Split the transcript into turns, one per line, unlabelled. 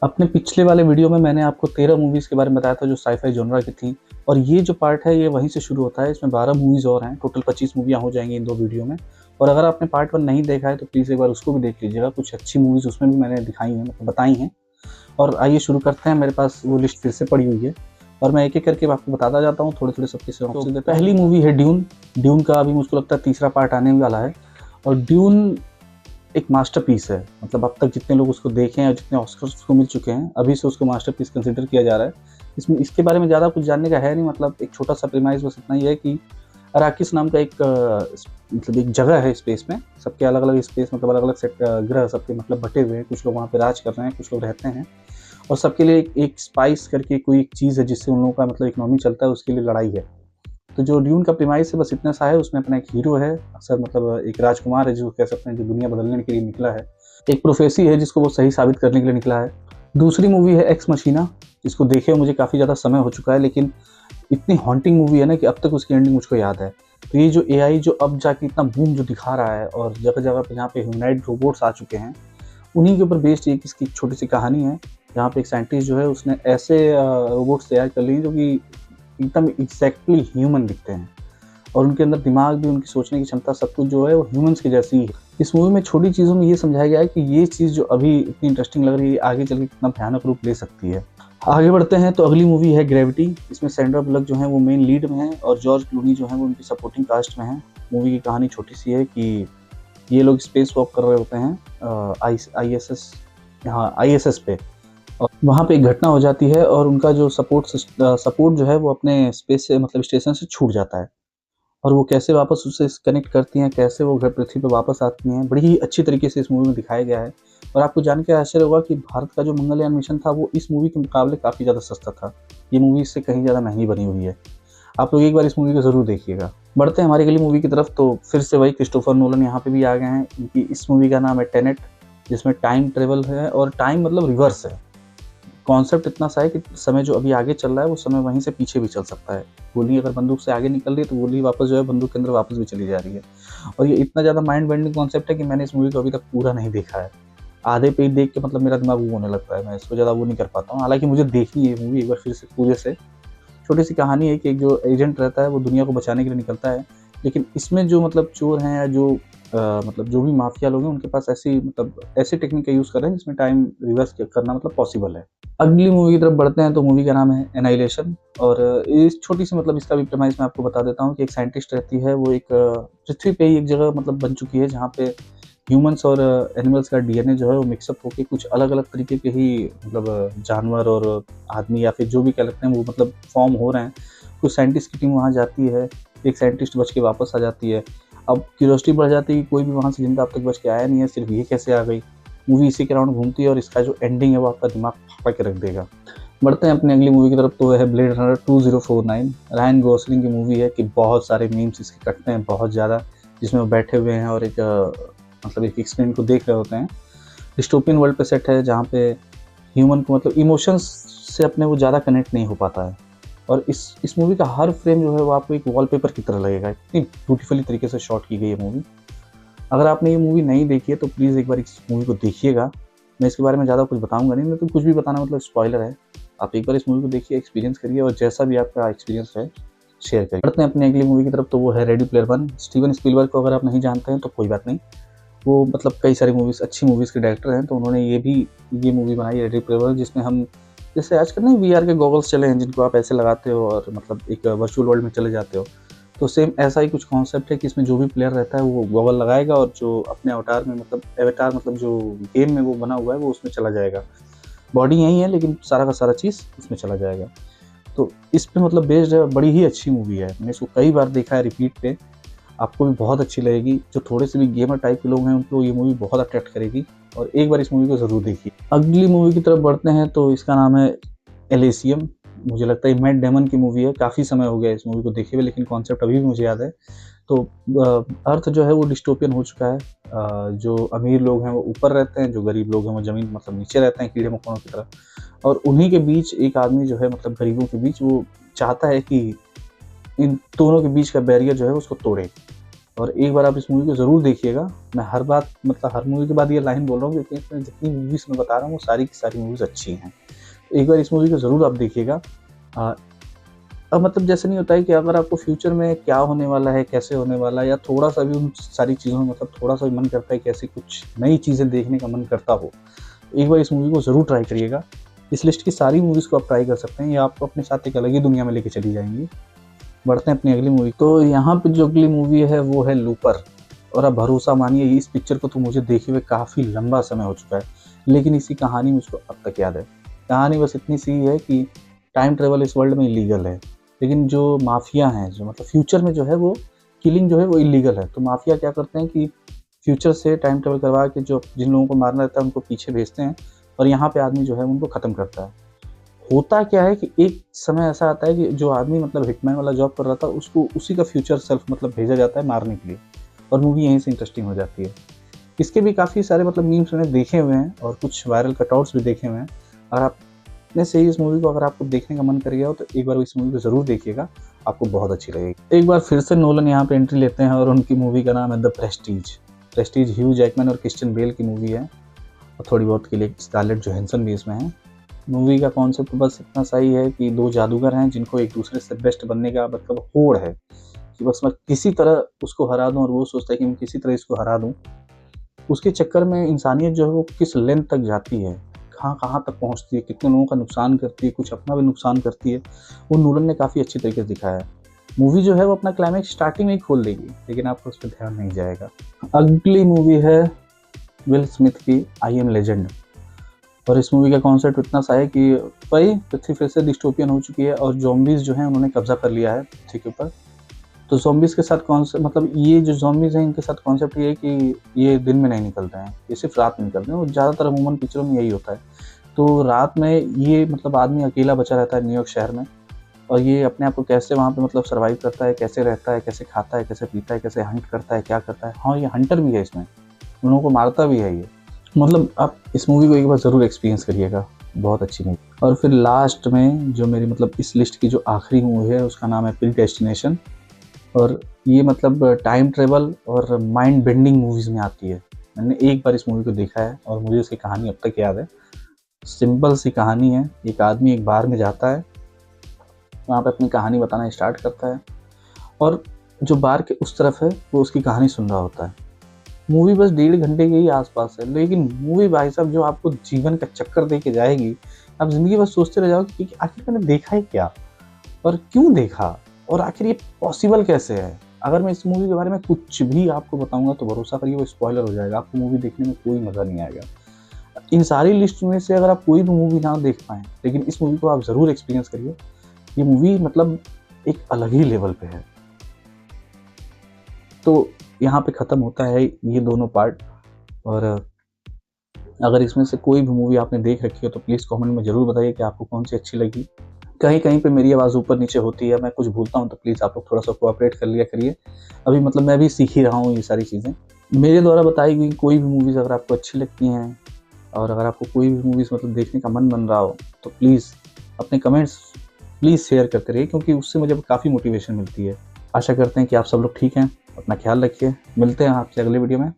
अपने पिछले वाले वीडियो में मैंने आपको 13 मूवीज़ के बारे में बताया था जो साइ-फाई जॉनरा की थी और ये जो पार्ट है ये वहीं से शुरू होता है। इसमें 12 मूवीज़ और हैं, टोटल 25 मूवियाँ हो जाएँगी इन 2 वीडियो में। और अगर आपने पार्ट 1 नहीं देखा है तो प्लीज़ एक बार उसको भी देख लीजिएगा, कुछ अच्छी मूवीज़ उसमें भी मैंने दिखाई हैं, मतलब बताई हैं। और आइए शुरू करते हैं, मेरे पास वो लिस्ट फिर से पड़ी हुई है और मैं एक-एक करके आपको बताता जाता हूँ, थोड़े-थोड़े सबके सिनॉप्सिस देता हूँ। पहली मूवी है ड्यून। ड्यून का अभी मुझको लगता है तीसरा पार्ट आने वाला है और ड्यून एक मास्टरपीस है। मतलब अब तक जितने लोग उसको देखे हैं और जितने ऑस्कर्स उसको मिल चुके हैं, अभी से उसको मास्टरपीस कंसिडर किया जा रहा है। इसमें इसके बारे में ज़्यादा कुछ जानने का है नहीं, मतलब एक छोटा-सा प्रीमाइस बस इतना ही है कि अराकिस नाम का एक मतलब एक जगह है स्पेस में, सबके अलग-अलग स्पेस मतलब अलग-अलग सेट ग्रह सबके मतलब बँटे हुए हैं, कुछ लोग वहाँ पे राज कर रहे हैं, कुछ लोग रहते हैं और सबके लिए एक स्पाइस करके कोई एक चीज़ है जिससे उन लोगों का मतलब इकोनॉमी चलता है, उसके लिए लड़ाई है। तो जो ड्यून का प्रीमाइस है बस इतना सा है, उसमें अपना एक हीरो है, अक्सर मतलब एक राजकुमार है जिसको कह सकते हैं, जो दुनिया बदलने के लिए निकला है। एक प्रोफेसी है जिसको वो सही साबित करने के लिए निकला है। दूसरी मूवी है एक्स मशीना, जिसको देखे हुए मुझे काफ़ी ज़्यादा समय हो चुका है, लेकिन इतनी हॉन्टिंग मूवी है ना कि अब तक उसकी एंडिंग मुझको याद है। तो ये जो एआई जो अब जाके इतना बूम जो दिखा रहा है और जगह-जगह पे जहाँ पे ह्यूमनॉइड रोबोट्स आ चुके हैं, उन्हीं के ऊपर बेस्ड एक इसकी छोटी-सी कहानी है। जहाँ पे एक साइंटिस्ट जो है उसने ऐसे रोबोट्स तैयार कर लिए जो कि एकदम एग्ज़ैक्टली ह्यूमन दिखते हैं और उनके अंदर दिमाग भी, उनकी सोचने की क्षमता सब कुछ जो है वो ह्यूमन्स की जैसी ही है। इस मूवी में छोटी चीज़ों में ये समझाया गया है कि ये चीज़ जो अभी इतनी इंटरेस्टिंग लग रही है, आगे चल के कितना भयानक रूप ले सकती है। आगे बढ़ते हैं तो अगली मूवी है ग्रेविटी। इसमें सैंड्रा बुलक जो है वो मेन लीड में है और जॉर्ज क्लूनी जो है वो उनकी सपोर्टिंग कास्ट में है। मूवी की कहानी छोटी-सी है कि ये लोग स्पेस वॉक कर रहे होते हैं आईएसएस, हाँ, आईएसएस पे, और वहाँ पे एक घटना हो जाती है और उनका जो सपोर्ट जो है वो अपने स्पेस से मतलब स्टेशन से छूट जाता है और वो कैसे वापस उससे कनेक्ट करती हैं, कैसे वो घर पृथ्वी पे वापस आती हैं, बड़ी ही अच्छी तरीके से इस मूवी में दिखाया गया है। और आपको जान के आश्चर्य होगा कि भारत का जो मंगलयान मिशन था वो इस मूवी के मुकाबले काफ़ी ज़्यादा सस्ता था। ये मूवी इससे कहीं ज़्यादा महँगी बनी हुई है। आप लोग एक बार इस मूवी को ज़रूर देखिएगा। बढ़ते हैं हमारी अगली मूवी की तरफ, तो फिर से वही क्रिस्टोफर नोलन यहाँ पे भी आ गए हैं। इनकी इस मूवी का नाम है टेनेट, जिसमें टाइम ट्रैवल है और टाइम मतलब रिवर्स है। कॉन्सेप्ट इतना सा है कि समय जो अभी आगे चल रहा है वो समय वहीं से पीछे भी चल सकता है। गोली अगर बंदूक से आगे निकल रही है तो गोली वापस जो है बंदूक के अंदर वापस भी चली जा रही है। और ये इतना ज़्यादा माइंड बेंडिंग कॉन्सेप्ट है कि मैंने इस मूवी को अभी तक पूरा नहीं देखा है। आधे पे ही देख के मतलब मेरा दिमाग वो होने लगता है, मैं इसको ज़्यादा वो नहीं कर पाता हूँ। हालाँकि मुझे देखनी है ये मूवी एक बार फिर से पूरे से। छोटी-सी कहानी है कि एक जो एजेंट रहता है वो दुनिया को बचाने के लिए निकलता है। लेकिन इसमें जो मतलब चोर हैं या जो मतलब जो भी माफिया लोग हैं उनके पास ऐसी मतलब ऐसी टेक्निक का यूज़ कर रहे हैं जिसमें टाइम रिवर्स करना मतलब पॉसिबल है। अगली मूवी की तरफ बढ़ते हैं तो मूवी का नाम है एनाहिलेशन और इस छोटी-सी मतलब इसका भी प्रीमाइस मैं आपको बता देता हूँ कि एक साइंटिस्ट रहती है, वो एक पृथ्वी पे ही एक जगह मतलब बन चुकी है जहाँ पे ह्यूमन्स और एनिमल्स का डीएनए जो है वो मिक्सअप होके कुछ अलग-अलग तरीके के ही मतलब जानवर और आदमी या फिर जो भी कह सकते हैं वो मतलब फॉर्म हो रहे हैं। कुछ साइंटिस्ट की टीम वहाँ जाती है, एक साइंटिस्ट बच के वापस आ जाती है। अब क्यूरियोसिटी बढ़ जाती है कि कोई भी वहाँ से जिंदा अब तक बच के आया नहीं है, सिर्फ ये कैसे आ गई। मूवी इसी के अराउंड घूमती है और इसका जो एंडिंग है वो आपका दिमाग फाड़ के रख देगा। बढ़ते हैं अपनी अगली मूवी की तरफ, तो वह है ब्लेड रनर 2049। रायन गॉसलिंग की मूवी है कि बहुत सारे मीम्स इसके कटते हैं बहुत ज़्यादा, जिसमें वो बैठे हुए हैं और एक मतलब एक एक्सपेरिमेंट को देख रहे होते हैं। डिस्टोपियन वर्ल्ड पे सेट है जहाँ पे ह्यूमन को मतलब इमोशंस से अपने वो ज़्यादा कनेक्ट नहीं हो पाता है और इस मूवी का हर फ्रेम जो है वो आपको एक वॉलपेपर की तरह लगेगा। इतनी ब्यूटीफुली तरीके से शॉट की गई है मूवी। अगर आपने ये मूवी नहीं देखी है तो प्लीज़ एक बार इस मूवी को देखिएगा। मैं इसके बारे में ज़्यादा कुछ बताऊँगा नहीं, मैं तो कुछ भी बताना मतलब स्पॉइलर है। आप एक बार इस मूवी को देखिए, एक्सपीरियंस करिए और जैसा भी आपका एक्सपीरियंस है शेयर करिए। बढ़ते हैं अपनी अगली मूवी की तरफ, तो वो है ready player one. Steven Spielberg को अगर आप नहीं जानते हैं तो कोई बात नहीं, वो मतलब कई सारी मूवीज़, अच्छी मूवीज़ के डायरेक्टर हैं, तो उन्होंने ये मूवी बनाई है रेडी प्लेयर वन, जिसमें हम जैसे आजकल नहीं वीआर के गॉगल्स चले हैं जिनको आप ऐसे लगाते हो और मतलब एक वर्चुअल वर्ल्ड में चले जाते हो। तो सेम ऐसा ही कुछ कॉन्सेप्ट है कि इसमें जो भी प्लेयर रहता है वो गॉगल लगाएगा और जो अपने अवतार में मतलब एवाटार मतलब जो गेम में वो बना हुआ है वो उसमें चला जाएगा। बॉडी यही है लेकिन सारा का सारा चीज़ उसमें चला जाएगा। तो इस पे मतलब बेस्ड है, बड़ी ही अच्छी मूवी है। मैंने इसको कई बार देखा है रिपीट पे, आपको भी बहुत अच्छी लगेगी। जो थोड़े से भी गेमर टाइप के लोग हैं उनको ये मूवी बहुत अट्रैक्ट करेगी और एक बार इस मूवी को ज़रूर देखिए। अगली मूवी की तरफ बढ़ते हैं तो इसका नाम है एलिसियम। मुझे लगता है मैट डेमन की मूवी है, काफ़ी समय हो गया इस मूवी को देखे हुए लेकिन कॉन्सेप्ट अभी भी मुझे याद है। तो अर्थ जो है वो डिस्टोपियन हो चुका है। जो अमीर लोग हैं वो ऊपर रहते हैं, जो गरीब लोग हैं वो ज़मीन मतलब नीचे रहते हैं कीड़े मकोड़ों की तरह। और उन्हीं के बीच एक आदमी जो है मतलब गरीबों के बीच वो चाहता है कि इन दोनों के बीच का बैरियर जो है उसको तोड़े। और एक बार आप इस मूवी को ज़रूर देखिएगा। मैं हर बात मतलब हर मूवी के बाद ये लाइन बोल रहा हूँ क्योंकि इसमें जितनी मूवीज़ मैं बता रहा हूँ वो सारी की सारी मूवीज़ अच्छी हैं। एक बार इस मूवी को ज़रूर आप देखिएगा। अ, अब मतलब जैसे नहीं होता है कि अगर आपको फ्यूचर में क्या होने वाला है, कैसे होने वाला है, या थोड़ा-सा भी उन सारी चीज़ों में मतलब थोड़ा-सा भी मन करता है कि ऐसी कुछ नई चीज़ें देखने का मन करता हो, तो एक बार इस मूवी को ज़रूर ट्राई करिएगा। इस लिस्ट की सारी मूवीज़ को आप ट्राई कर सकते हैं, ये आपको अपने साथ एक अलग ही दुनिया में लेके चली जाएँगी। बढ़ते हैं अपनी अगली मूवी। तो यहाँ पे जो अगली मूवी है वो है लूपर। और आप भरोसा मानिए इस पिक्चर को तो मुझे देखे हुए काफ़ी लंबा समय हो चुका है, लेकिन इसकी कहानी मुझको अब तक याद है। कहानी बस इतनी सी है कि टाइम ट्रैवल इस वर्ल्ड में इलीगल है, लेकिन जो माफिया हैं, जो मतलब फ्यूचर में जो है वो किलिंग जो है वो इलीगल है। तो माफिया क्या करते हैं कि फ्यूचर से टाइम ट्रैवल करवा के जो जिन लोगों को मारना रहता है उनको पीछे भेजते हैं, और यहाँ पे आदमी जो है उनको ख़त्म करता है। होता क्या है कि एक समय ऐसा आता है कि जो आदमी मतलब हिटमैन वाला जॉब कर रहा था उसको उसी का फ्यूचर सेल्फ मतलब भेजा जाता है मारने के लिए, और मूवी यहीं से इंटरेस्टिंग हो जाती है। इसके भी काफ़ी सारे मतलब मीम्स मैंने देखे हुए हैं और कुछ वायरल कटआउट्स भी देखे हुए हैं। और आपने से ही इस मूवी को अगर आपको देखने का मन कर गया हो तो एक बार इस मूवी को ज़रूर देखिएगा, आपको बहुत अच्छी लगेगी। एक बार फिर से नोलन यहाँ पे एंट्री लेते हैं और उनकी मूवी का नाम है the Prestige. Prestige Hugh Jackman और क्रिश्चियन बेल की मूवी है, और थोड़ी बहुत के लिए स्कारलेट जोहानसन भी इसमें है। मूवी का कॉन्सेप्ट बस इतना सही है कि दो जादूगर हैं जिनको एक दूसरे से बेस्ट बनने का मतलब होड़ है कि बस मैं किसी तरह उसको हरा दूं, और वो सोचता है कि मैं किसी तरह इसको हरा दूं। उसके चक्कर में इंसानियत जो है वो किस लेंथ तक जाती है, कहाँ कहाँ तक पहुँचती है, कितने लोगों का नुकसान करती है, कुछ अपना भी नुकसान करती है, वो नोलन ने काफ़ी अच्छी तरीके से दिखाया है। मूवी जो है वो अपना क्लाइमैक्स स्टार्टिंग में ही खोल देगी, लेकिन आपको उस पर ध्यान नहीं जाएगा। अगली मूवी है विल स्मिथ की आई एम लेजेंड। और इस मूवी का कॉन्सेप्ट इतना सा है कि भाई पृथ्वी फिर से डिस्टोपियन हो चुकी है और ज़ॉम्बीज़ जो हैं उन्होंने कब्जा कर लिया है पृथ्वी के ऊपर। तो ज़ॉम्बीज़ के साथ कॉन्सेप्ट मतलब ये जो ज़ॉम्बीज़ हैं इनके साथ कॉन्सेप्ट ये है कि ये दिन में नहीं निकलते हैं, ये सिर्फ रात में निकलते हैं, और ज़्यादातर अमूमन पिक्चरों में यही होता है। तो रात में ये मतलब आदमी अकेला बचा रहता है न्यूयॉर्क शहर में, और ये अपने आप को कैसे वहाँ पे मतलब सर्वाइव करता है, कैसे रहता है, कैसे खाता है, कैसे पीता है, कैसे हंट करता है, क्या करता है। हाँ, ये हंटर भी है इसमें, उन लोगों को मारता भी है ये। मतलब आप इस मूवी को एक बार ज़रूर एक्सपीरियंस करिएगा, बहुत अच्छी मूवी। और फिर लास्ट में जो मेरी मतलब इस लिस्ट की जो आखिरी मूवी है उसका नाम है प्रीडेस्टिनेशन। और ये मतलब टाइम ट्रेवल और माइंड बेंडिंग मूवीज़ में आती है। मैंने एक बार इस मूवी को देखा है और मुझे उसकी कहानी अब तक याद है। सिंपल सी कहानी है, एक आदमी एक बार में जाता है, वहाँ पे अपनी कहानी बताना स्टार्ट करता है, और जो बार के उस तरफ है वो उसकी कहानी सुन रहा होता है। मूवी बस 1.5 घंटे के ही आसपास है, लेकिन मूवी भाई साहब जो आपको जीवन का चक्कर दे के जाएगी, आप ज़िंदगी भर सोचते रह जाओगे कि आखिर मैंने देखा ही क्या और क्यों देखा, और आखिर ये पॉसिबल कैसे है। अगर मैं इस मूवी के बारे में कुछ भी आपको बताऊंगा तो भरोसा करिए वो स्पॉइलर हो जाएगा, आपको मूवी देखने में कोई मज़ा नहीं आएगा। इन सारी लिस्ट में से अगर आप कोई भी मूवी ना देख पाएँ, लेकिन इस मूवी को आप ज़रूर एक्सपीरियंस करिए। ये मूवी मतलब एक अलग ही लेवल पे है। तो यहाँ पे ख़त्म होता है ये दोनों पार्ट। और अगर इसमें से कोई भी मूवी आपने देख रखी हो तो प्लीज़ कमेंट में ज़रूर बताइए कि आपको कौन सी अच्छी लगी। कहीं-कहीं पे मेरी आवाज़ ऊपर नीचे होती है, मैं कुछ भूलता हूँ तो प्लीज़ आप लोग थोड़ा-सा कोऑपरेट कर लिया करिए। अभी मतलब मैं भी सीख ही रहा हूँ ये सारी चीज़ें। मेरे द्वारा बताई गई कोई भी मूवीज़ अगर आपको अच्छी लगती हैं, और अगर आपको कोई भी मूवीज़ मतलब देखने का मन बन रहा हो, तो प्लीज़ अपने कमेंट्स प्लीज़ शेयर करते रहिए, क्योंकि उससे मुझे काफ़ी मोटिवेशन मिलती है। आशा करते हैं कि आप सब लोग ठीक हैं, अपना ख्याल रखिए। मिलते हैं आपसे अगले वीडियो में।